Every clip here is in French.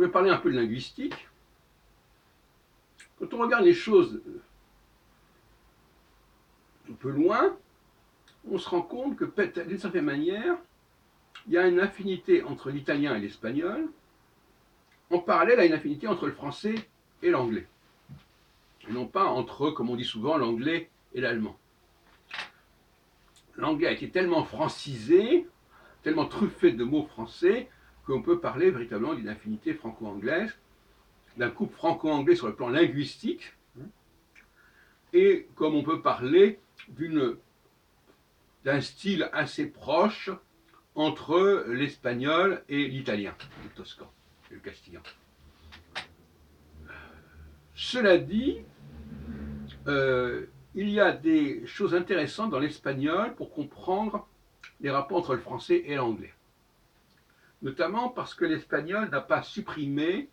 vais parler un peu de linguistique. Quand on regarde les choses un peu loin, on se rend compte que d'une certaine manière, il y a une affinité entre l'italien et l'espagnol, en parallèle à une affinité entre le français et l'anglais. Et non pas entre, comme on dit souvent, l'anglais et l'allemand. L'anglais a été tellement francisé, tellement truffé de mots français, qu'on peut parler véritablement d'une affinité franco-anglaise, d'un couple franco-anglais sur le plan linguistique, et comme on peut parler d'un style assez proche entre l'espagnol et l'italien, le toscan et le castillan. Cela dit, il y a des choses intéressantes dans l'espagnol pour comprendre les rapports entre le français et l'anglais. Notamment parce que l'espagnol n'a pas supprimé,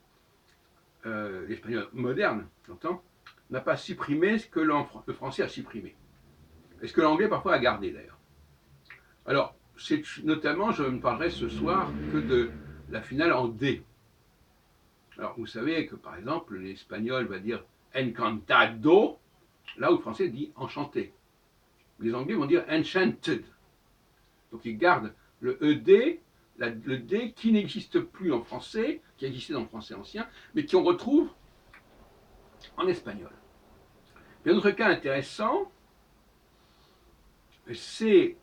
l'espagnol moderne, j'entends, n'a pas supprimé ce que le français a supprimé. Et ce que l'anglais parfois a gardé d'ailleurs. Alors, notamment, je ne parlerai ce soir que de la finale en D. Alors, vous savez que par exemple, l'espagnol va dire encantado, là où le français dit enchanté. Les anglais vont dire enchanted. Donc ils gardent le ED, le D qui n'existe plus en français, qui existait dans le français ancien, mais qu'on retrouve en espagnol. Et un autre cas intéressant, c'est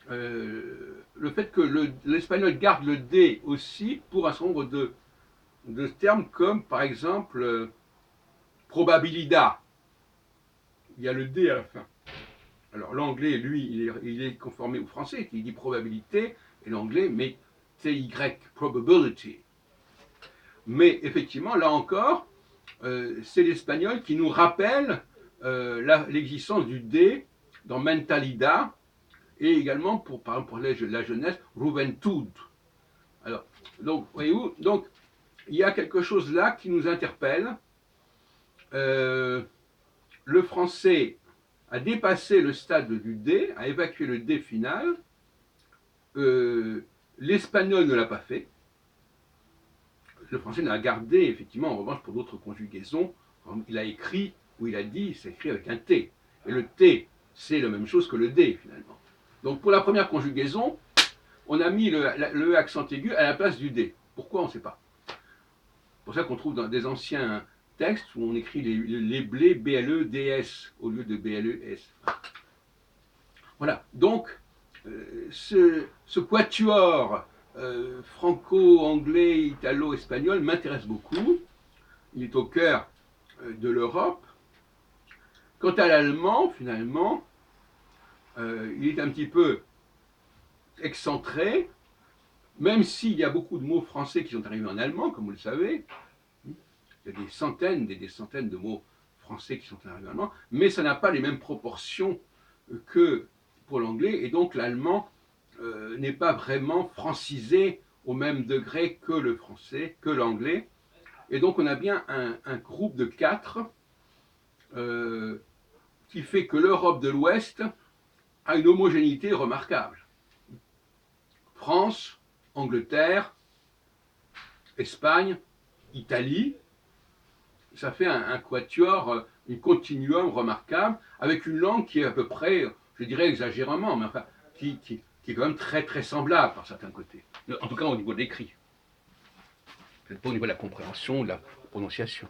le fait que l'espagnol garde le D aussi pour un certain nombre de termes comme par exemple probabilidad. Il y a le D à la fin. Alors l'anglais, lui, il est conformé au français, il dit probabilité, et l'anglais met TY, probability. Mais effectivement, là encore, c'est l'espagnol qui nous rappelle l'existence du D dans mentalidad, et également par exemple pour la jeunesse, juventud. Alors, donc, voyez-vous, donc, il y a quelque chose là qui nous interpelle. Le français a dépassé le stade du D, a évacué le D final. L'espagnol ne l'a pas fait. Le français l'a gardé, effectivement, en revanche, pour d'autres conjugaisons. Il a écrit, ou il a dit, c'est écrit avec un T. Et le T, c'est la même chose que le D, finalement. Donc, pour la première conjugaison, on a mis le accent aigu à la place du D. Pourquoi, on ne sait pas. C'est pour ça qu'on trouve dans des anciens textes où on écrit les blés BLE-DS au lieu de BLE-S. Voilà, donc ce quatuor franco-anglais, italo-espagnol m'intéresse beaucoup. Il est au cœur de l'Europe. Quant à l'allemand, finalement, il est un petit peu excentré, même s'il y a beaucoup de mots français qui sont arrivés en allemand, comme vous le savez. Il y a des centaines de mots français qui sont arrivés en allemand, mais ça n'a pas les mêmes proportions que pour l'anglais, et donc l'allemand n'est pas vraiment francisé au même degré que le français, que l'anglais. Et donc on a bien un groupe de 4 qui fait que l'Europe de l'Ouest a une homogénéité remarquable. France, Angleterre, Espagne, Italie, ça fait un quatuor, une continuum remarquable, avec une langue qui est à peu près, je dirais exagérément, mais enfin, qui est quand même très très semblable par certains côtés. En tout cas au niveau de l'écrit. Peut-être pas au niveau de la compréhension, de la prononciation.